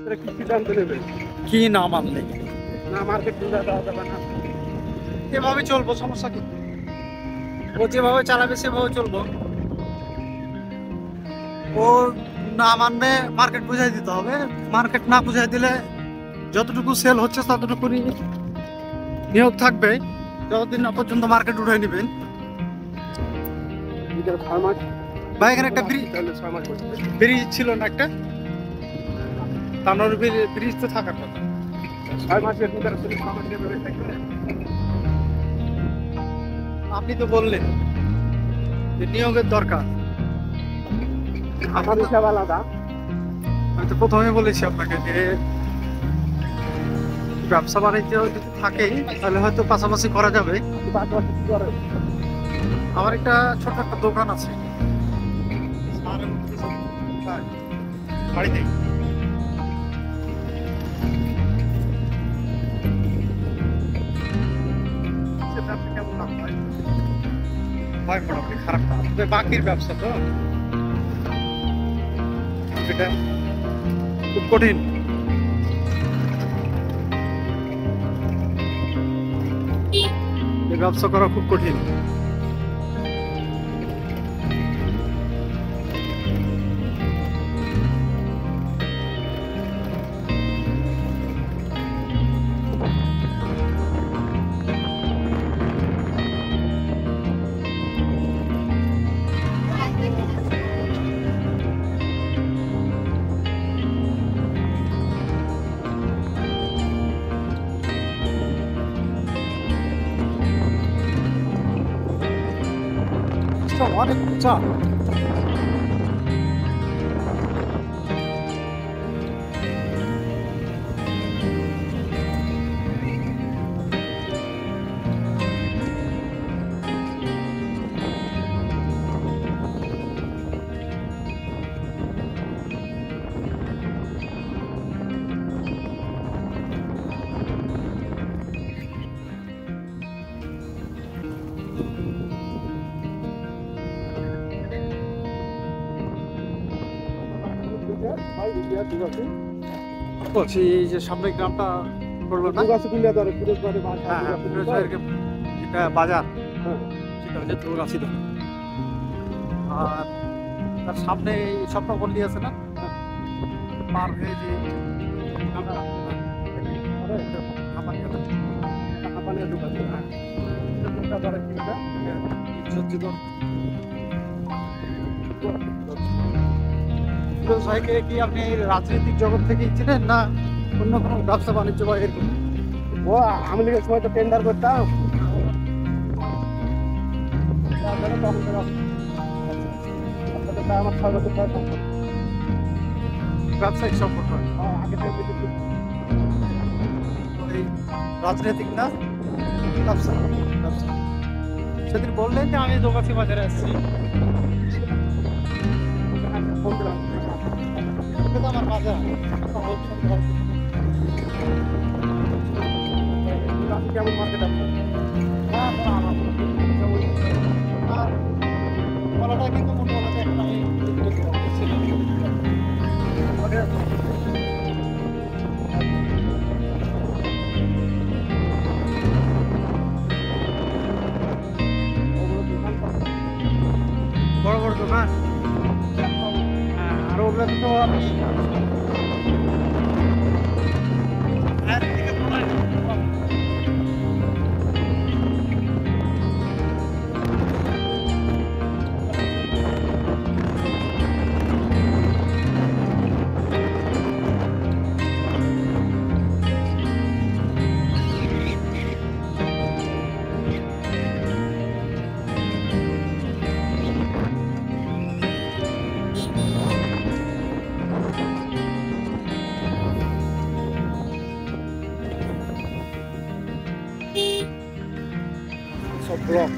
কি সিদ্ধান্ত নেবে? কি না মানলে না মার্কেট দেওয়া যাবে না? এভাবে চলবো, সমস্যা কি? ও যেভাবে চালাবে সেভাবে চলবো। ও না মানবে, মার্কেট বুঝাই দিতে হবে। মার্কেট না বুঝাই দিলে যতটুকু সেল হচ্ছে ততটুকুনি নিয়োগ থাকবে, যতদিন না পর্যন্ত মার্কেট উঠাই নেবেন। নিজের 6 মাস ভাই এখানে একটা তাহলে 6 মাস করতে ব্রিজ ছিল না একটা, তানোর ব্রিজ তো থাকার কথা। 6 মাসের ভিতরে 6 মাস নেবে থাকবে। আপনি তো বললেন যে নিয়োগের দরকার। আমার হিসাব আলাদা। আমি তো প্রথমে বলেছি আপনাকে যে ব্যবসা বাণিজ্য যদি থাকে তাহলে হয়তো পাশাপাশি করা যাবে। 5 মাস কি করে? আমার একটা ছোট একটা দোকান আছে বাড়িতে। সে ব্যবসা কেমন লাভ হয়? হয় মোটামুটি, খারাপ না, তবে বাকির ব্যবসা তো এটা খুব কঠিন। এই ব্যবসা করা খুব কঠিন। অনেক উঁচা। বলছি এই যে সামনে গ্রামটা করলো না, দুগাছে কিনলে ধরে ফিরোজবাড়ি বাসা। হ্যাঁ হ্যাঁ, ফিরোজবাড়ির যেটা বাজার, হ্যাঁ সেটা হচ্ছে দুর্গাছি দোকান। আর তার সামনে এই স্বপ্নপল্লী আছে না, পার হয়ে যে গ্রামটা, হাঁপানিয়া দোকান। হ্যাঁ কোনটা ধরে কিনলে? সত্যি তো ফিরোজ ভাইকে কি আপনি রাজনৈতিক জগৎ থেকে ছিলেন না অন্য কোনো ব্যবসা বাণিজ্য বা এরকম? ও আমি লিখে সময় তো টেন্ডার করতাম। আমার 6 বছর পর ব্যবসায়িক সম্পর্ক আগে থেকে এই রাজনৈতিক না, ব্যবসা ব্যবসা। সেদিন বললেন যে আমি দোকাছি বাজারে আসছি, ফোন দিলাম। এটা তো আমার বাজার। কেমন মার্কেট আছে? কলাটা কিন্তু মনে হলো যে একটা আমি বড় বড় দোকান। হ্যাঁ, আর ওগুলো তো সব ব্লক।